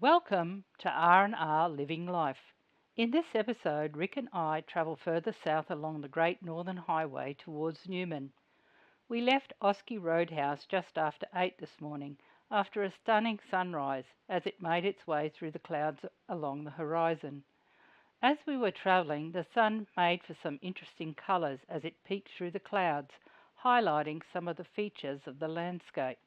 Welcome to R&R Living Life. In this episode, Rick and I travel further south along the Great Northern Highway towards Newman. We left Auski Roadhouse just after 8 this morning, after a stunning sunrise as it made its way through the clouds along the horizon. As we were travelling, the sun made for some interesting colours as it peeked through the clouds, highlighting some of the features of the landscape.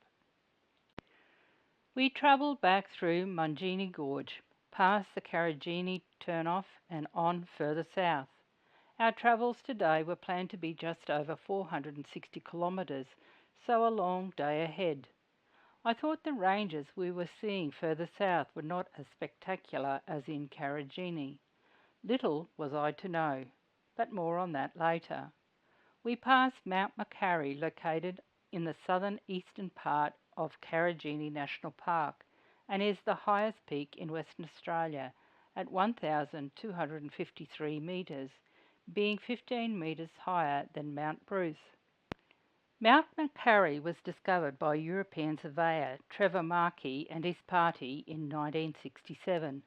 We travelled back through Mungini Gorge, past the Karajini turnoff and on further south. Our travels today were planned to be just over 460 kilometres, so a long day ahead. I thought the ranges we were seeing further south were not as spectacular as in Karajini. Little was I to know, but more on that later. We passed Mount Macquarie, located in the southern eastern part of Karajini National Park, and is the highest peak in Western Australia at 1,253 metres, being 15 metres higher than Mount Bruce. Mount Macquarie was discovered by European surveyor Trevor Markey and his party in 1967.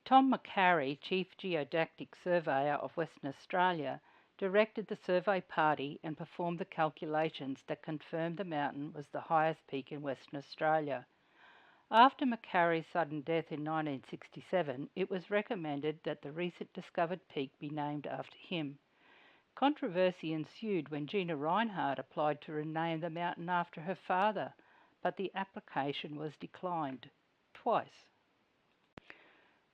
Tom Macquarie, Chief Geodactic Surveyor of Western Australia, directed the survey party and performed the calculations that confirmed the mountain was the highest peak in Western Australia. After Macquarie's sudden death in 1967, it was recommended that the recent discovered peak be named after him. Controversy ensued when Gina Rinehart applied to rename the mountain after her father, but the application was declined twice.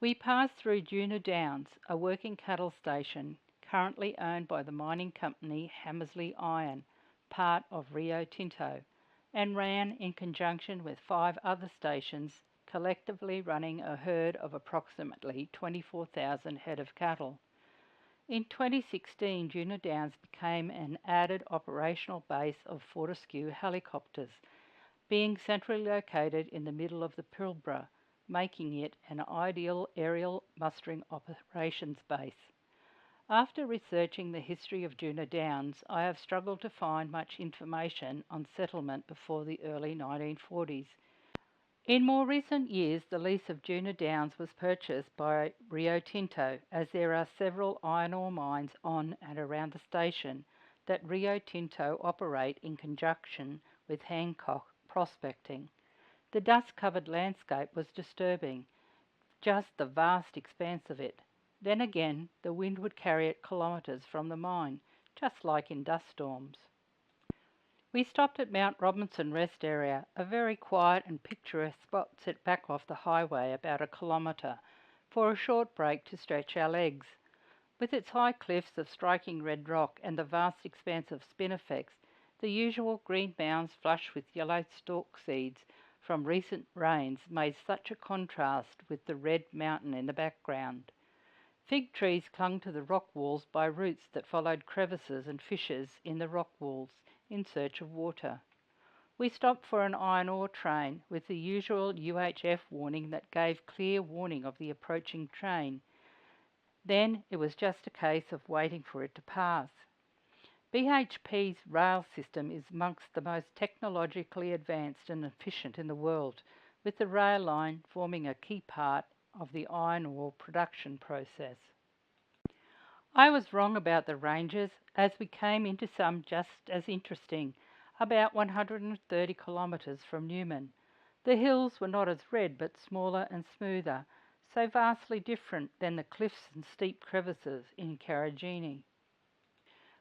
We passed through Duna Downs, a working cattle station currently owned by the mining company Hamersley Iron, part of Rio Tinto, and ran in conjunction with 5 other stations, collectively running a herd of approximately 24,000 head of cattle. In 2016, Duna Downs became an added operational base of Fortescue helicopters, being centrally located in the middle of the Pilbara, making it an ideal aerial mustering operations base. After researching the history of Duna Downs, I have struggled to find much information on settlement before the early 1940s. In more recent years, the lease of Duna Downs was purchased by Rio Tinto, as there are several iron ore mines on and around the station that Rio Tinto operate in conjunction with Hancock Prospecting. The dust-covered landscape was disturbing, just the vast expanse of it. Then again, the wind would carry it kilometres from the mine, just like in dust storms. We stopped at Mount Robinson Rest Area, a very quiet and picturesque spot set back off the highway about a kilometre, for a short break to stretch our legs. With its high cliffs of striking red rock and the vast expanse of spinifex, the usual green mounds flush with yellow stalk seeds from recent rains made such a contrast with the red mountain in the background. Fig trees clung to the rock walls by roots that followed crevices and fissures in the rock walls in search of water. We stopped for an iron ore train with the usual UHF warning that gave clear warning of the approaching train. Then it was just a case of waiting for it to pass. BHP's rail system is amongst the most technologically advanced and efficient in the world, with the rail line forming a key part of the iron ore production process. I was wrong about the ranges, as we came into some just as interesting, about 130 kilometres from Newman. The hills were not as red but smaller and smoother, so vastly different than the cliffs and steep crevices in Karajini.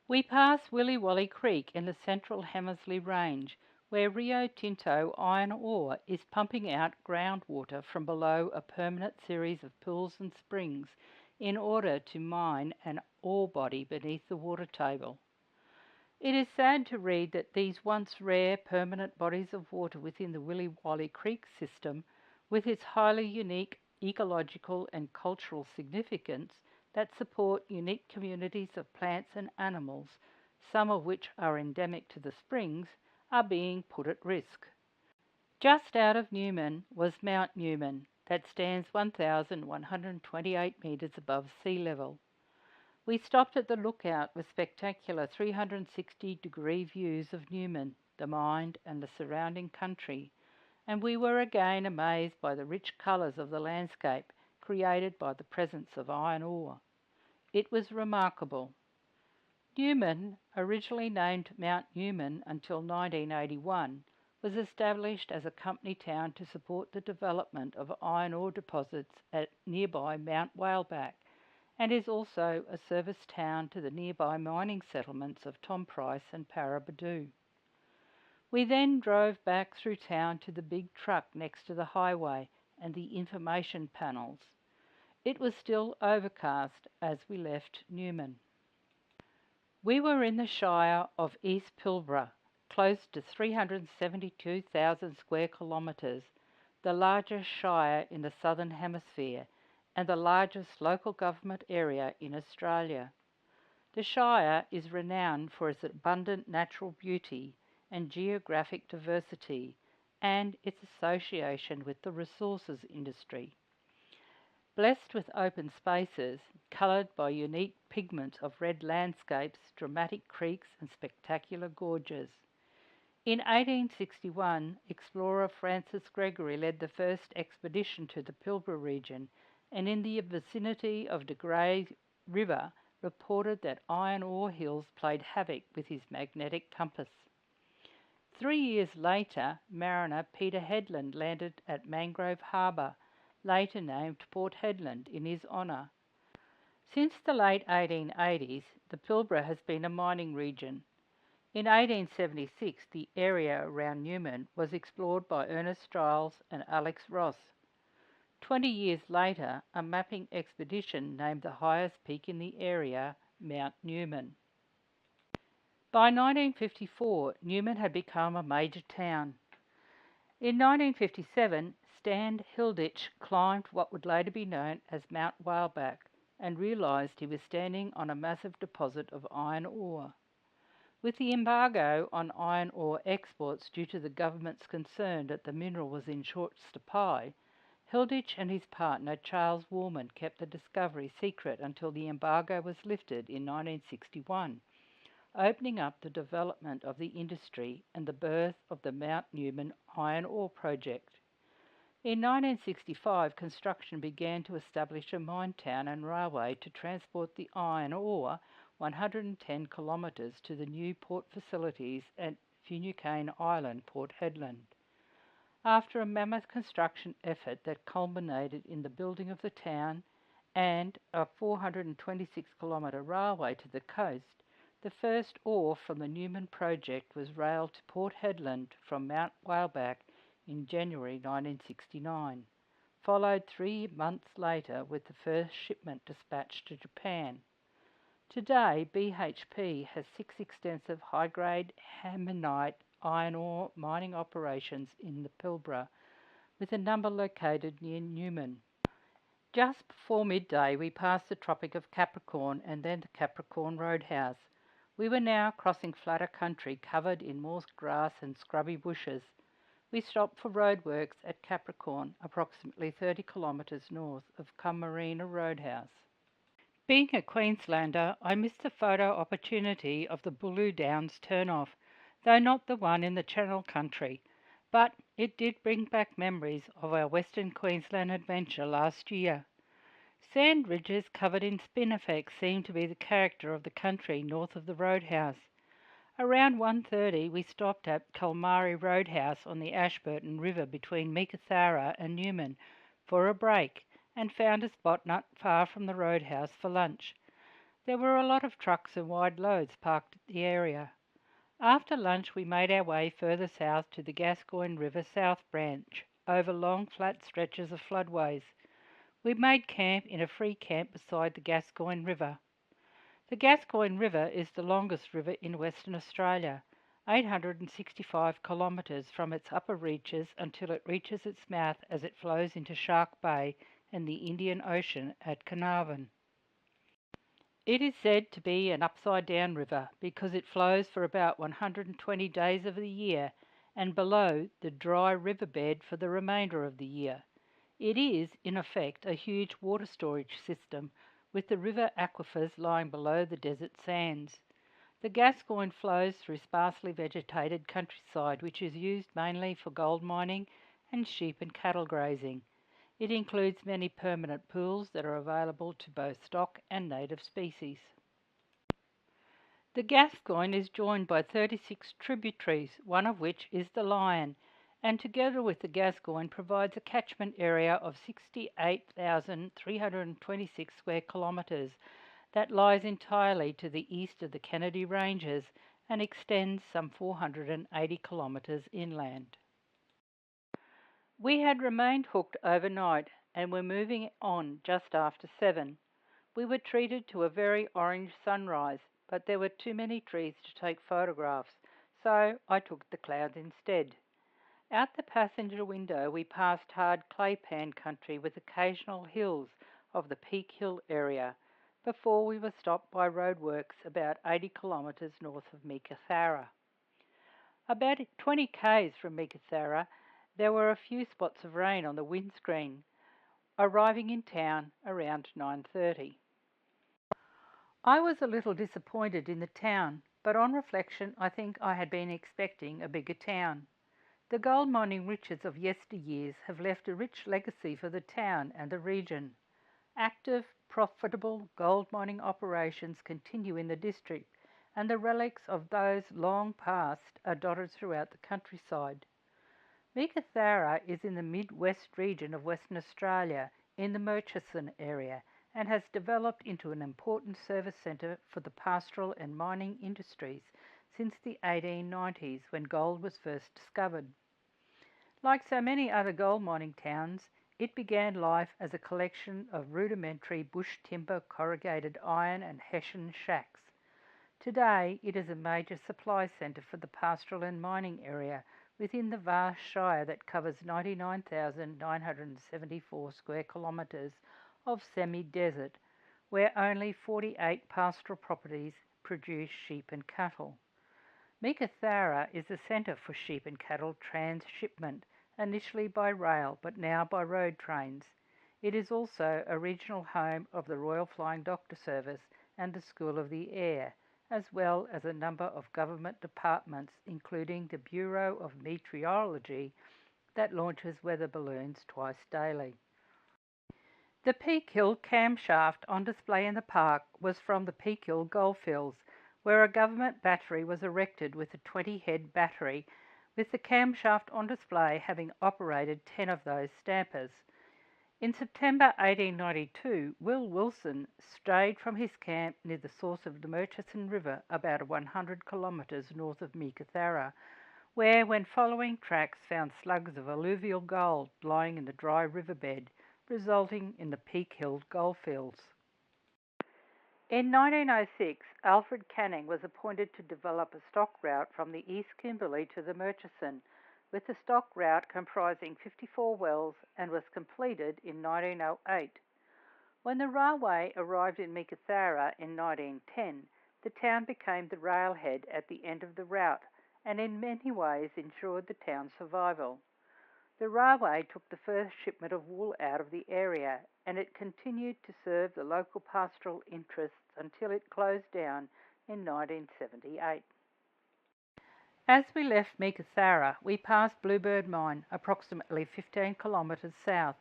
We passed Willy Wally Creek in the central Hamersley Range, where Rio Tinto iron ore is pumping out groundwater from below a permanent series of pools and springs in order to mine an ore body beneath the water table. It is sad to read that these once rare permanent bodies of water within the Willy Wally Creek system, with its highly unique ecological and cultural significance, that support unique communities of plants and animals, some of which are endemic to the springs, are being put at risk. Just out of Newman was Mount Newman, that stands 1,128 metres above sea level. We stopped at the lookout with spectacular 360-degree views of Newman, the mine and the surrounding country, and we were again amazed by the rich colours of the landscape created by the presence of iron ore. It was remarkable. Newman, originally named Mount Newman until 1981, was established as a company town to support the development of iron ore deposits at nearby Mount Whaleback, and is also a service town to the nearby mining settlements of Tom Price and Paraburdoo. We then drove back through town to the big truck next to the highway and the information panels. It was still overcast as we left Newman. We were in the Shire of East Pilbara, close to 372,000 square kilometres, the largest shire in the Southern Hemisphere and the largest local government area in Australia. The Shire is renowned for its abundant natural beauty and geographic diversity and its association with the resources industry. Blessed with open spaces, coloured by unique pigment of red landscapes, dramatic creeks and spectacular gorges. In 1861, explorer Francis Gregory led the first expedition to the Pilbara region, and in the vicinity of the Grey River reported that iron ore hills played havoc with his magnetic compass. 3 years later, mariner Peter Headland landed at Mangrove Harbour, later named Port Hedland, in his honour. Since the late 1880s, the Pilbara has been a mining region. In 1876, the area around Newman was explored by Ernest Giles and Alex Ross. 20 years later, a mapping expedition named the highest peak in the area Mount Newman. By 1954, Newman had become a major town. In 1957, Stan Hilditch climbed what would later be known as Mount Whaleback and realised he was standing on a massive deposit of iron ore. With the embargo on iron ore exports due to the government's concern that the mineral was in short supply, Hilditch and his partner Charles Warman kept the discovery secret until the embargo was lifted in 1961, opening up the development of the industry and the birth of the Mount Newman iron ore project. In 1965, construction began to establish a mine town and railway to transport the iron ore 110 kilometres to the new port facilities at Finucane Island, Port Hedland. After a mammoth construction effort that culminated in the building of the town and a 426-kilometre railway to the coast, the first ore from the Newman project was railed to Port Hedland from Mount Whaleback in January 1969, followed 3 months later with the first shipment dispatched to Japan. Today, BHP has 6 extensive high-grade hammerite iron ore mining operations in the Pilbara, with a number located near Newman. Just before midday, we passed the Tropic of Capricorn and then the Capricorn Roadhouse. We were now crossing flatter country covered in moss grass and scrubby bushes. We stopped for roadworks at Capricorn, approximately 30 kilometres north of Camarina Roadhouse. Being a Queenslander, I missed the photo opportunity of the Bulu Downs turnoff, though not the one in the Channel Country, but it did bring back memories of our Western Queensland adventure last year. Sand ridges covered in spinifex seemed to be the character of the country north of the Roadhouse. Around 1:30 we stopped at Kalmari Roadhouse on the Ashburton River between Meekatharra and Newman for a break and found a spot not far from the Roadhouse for lunch. There were a lot of trucks and wide loads parked at the area. After lunch we made our way further south to the Gascoyne River South Branch, over long flat stretches of floodways. We made camp in a free camp beside the Gascoyne River. The Gascoyne River is the longest river in Western Australia, 865 kilometres from its upper reaches until it reaches its mouth as it flows into Shark Bay and the Indian Ocean at Carnarvon. It is said to be an upside-down river because it flows for about 120 days of the year and below the dry riverbed for the remainder of the year. It is, in effect, a huge water storage system, with the river aquifers lying below the desert sands. The Gascoyne flows through sparsely vegetated countryside, which is used mainly for gold mining and sheep and cattle grazing. It includes many permanent pools that are available to both stock and native species. The Gascoyne is joined by 36 tributaries, one of which is the Lion, and together with the Gascoyne provides a catchment area of 68,326 square kilometres that lies entirely to the east of the Kennedy Ranges and extends some 480 kilometres inland. We had remained hooked overnight and were moving on just after 7. We were treated to a very orange sunrise, but there were too many trees to take photographs, so I took the clouds instead. Out the passenger window we passed hard claypan country with occasional hills of the Peak Hill area, before we were stopped by roadworks about 80 kilometres north of Meekatharra. About 20 k's from Meekatharra, there were a few spots of rain on the windscreen, arriving in town around 9:30. I was a little disappointed in the town, but on reflection I think I had been expecting a bigger town. The gold mining riches of yesteryears have left a rich legacy for the town and the region. Active, profitable gold mining operations continue in the district, and the relics of those long past are dotted throughout the countryside. Meekatharra is in the mid-west region of Western Australia, in the Murchison area, and has developed into an important service centre for the pastoral and mining industries since the 1890s, when gold was first discovered. Like so many other gold mining towns, it began life as a collection of rudimentary bush timber corrugated iron and hessian shacks. Today it is a major supply centre for the pastoral and mining area within the vast shire that covers 99,974 square kilometres of semi-desert, where only 48 pastoral properties produce sheep and cattle. Meekatharra is a centre for sheep and cattle transshipment, initially by rail but now by road trains. It is also a regional home of the Royal Flying Doctor Service and the School of the Air, as well as a number of government departments, including the Bureau of Meteorology that launches weather balloons twice daily. The Peak Hill camshaft on display in the park was from the Peak Hill goldfields, where a government battery was erected with a 20-head battery, with the camshaft on display having operated 10 of those stampers. In September 1892, Will Wilson strayed from his camp near the source of the Murchison River about 100 kilometres north of Meekatharra, where, when following tracks, found slugs of alluvial gold lying in the dry riverbed, resulting in the Peak Hill goldfields. In 1906, Alfred Canning was appointed to develop a stock route from the East Kimberley to the Murchison, with the stock route comprising 54 wells, and was completed in 1908. When the railway arrived in Meekatharra in 1910, the town became the railhead at the end of the route, and in many ways ensured the town's survival. The railway took the first shipment of wool out of the area, and it continued to serve the local pastoral interests until it closed down in 1978. As we left Meekatharra, we passed Bluebird Mine, approximately 15 kilometres south,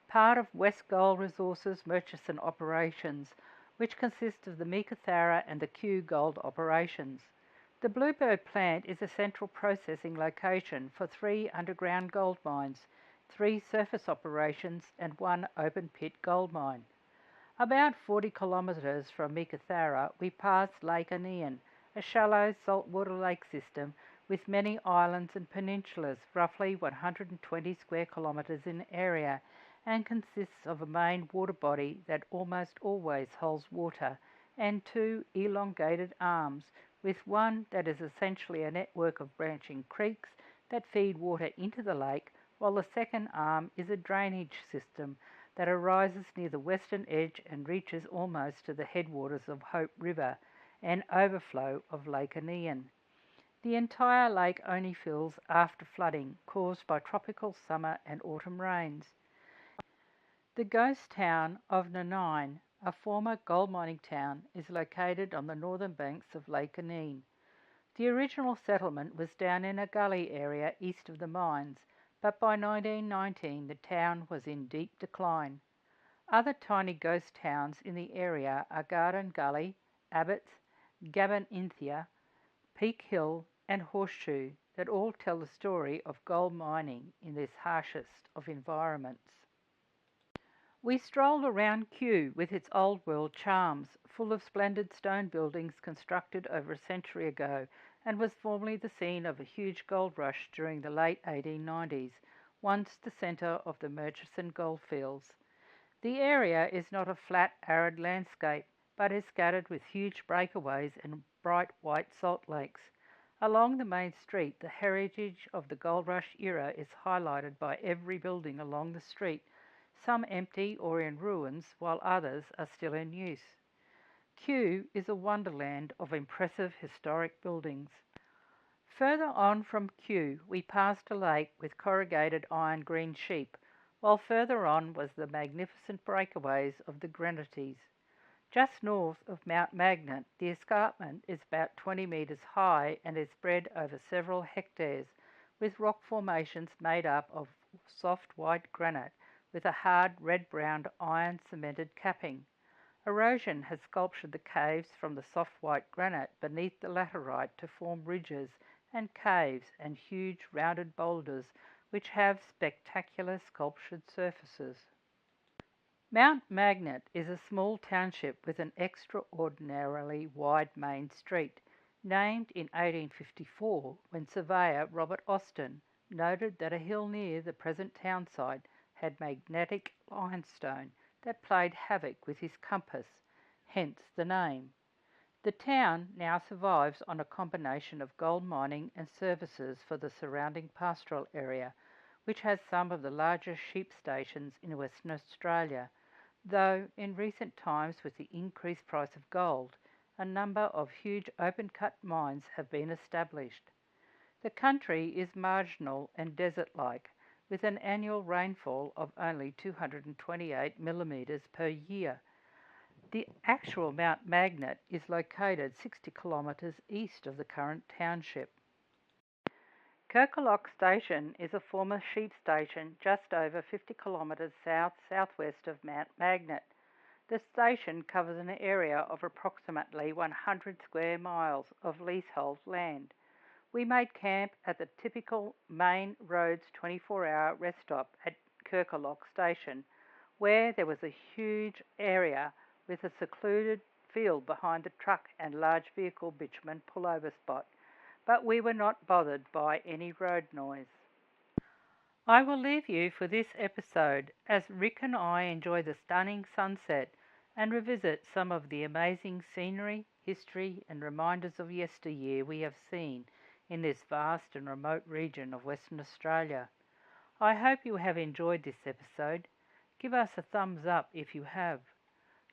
part of West Gold Resources Murchison operations, which consist of the Meekatharra and the Kew Gold operations. The Bluebird plant is a central processing location for 3 underground gold mines, 3 surface operations and 1 open pit gold mine. About 40 kilometres from Meekatharra, we passed Lake Inean, a shallow saltwater lake system with many islands and peninsulas, roughly 120 square kilometres in area, and consists of a main water body that almost always holds water, and 2 elongated arms, with one that is essentially a network of branching creeks that feed water into the lake, while the second arm is a drainage system that arises near the western edge and reaches almost to the headwaters of Hope River, an overflow of Lake Inean. The entire lake only fills after flooding caused by tropical summer and autumn rains. The ghost town of Nanine, a former gold mining town, is located on the northern banks of Lake Inean. The original settlement was down in a gully area east of the mines, but by 1919 the town was in deep decline. Other tiny ghost towns in the area are Garden Gully, Abbots, Gaboninthia, Peak Hill, and Horseshoe that all tell the story of gold mining in this harshest of environments. We strolled around Kew with its old world charms, full of splendid stone buildings constructed over a century ago, and was formerly the scene of a huge gold rush during the late 1890s, once the centre of the Murchison goldfields. The area is not a flat, arid landscape, but is scattered with huge breakaways and bright white salt lakes. Along the main street, the heritage of the gold rush era is highlighted by every building along the street, some empty or in ruins, while others are still in use. Kew is a wonderland of impressive historic buildings. Further on from Kew, we passed a lake with corrugated iron green sheep, while further on was the magnificent breakaways of the Granites. Just north of Mount Magnet, the escarpment is about 20 metres high and is spread over several hectares, with rock formations made up of soft white granite with a hard red-brown iron cemented capping. Erosion has sculptured the caves from the soft white granite beneath the laterite to form ridges and caves and huge rounded boulders which have spectacular sculptured surfaces. Mount Magnet is a small township with an extraordinarily wide main street, named in 1854 when surveyor Robert Austin noted that a hill near the present town site had magnetic limestone that played havoc with his compass, hence the name. The town now survives on a combination of gold mining and services for the surrounding pastoral area, which has some of the largest sheep stations in Western Australia, though in recent times with the increased price of gold, a number of huge open-cut mines have been established. The country is marginal and desert-like, with an annual rainfall of only 228 millimetres per year. The actual Mount Magnet is located 60 kilometres east of the current township. Kirkalock Station is a former sheep station just over 50 kilometres south-southwest of Mount Magnet. The station covers an area of approximately 100 square miles of leasehold land. We made camp at the typical main road's 24-hour rest stop at Kirkalock Station, where there was a huge area with a secluded field behind the truck and large vehicle bitumen pullover spot, but we were not bothered by any road noise. I will leave you for this episode as Rick and I enjoy the stunning sunset and revisit some of the amazing scenery, history and reminders of yesteryear we have seen in this vast and remote region of Western Australia. I hope you have enjoyed this episode. Give us a thumbs up if you have.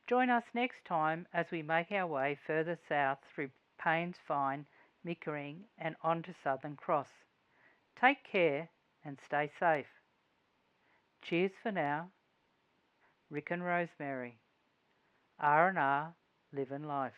Join us next time as we make our way further south through Paynes Fine, Mickering and on to Southern Cross. Take care and stay safe. Cheers for now. Rick and Rosemary. R&R, living life.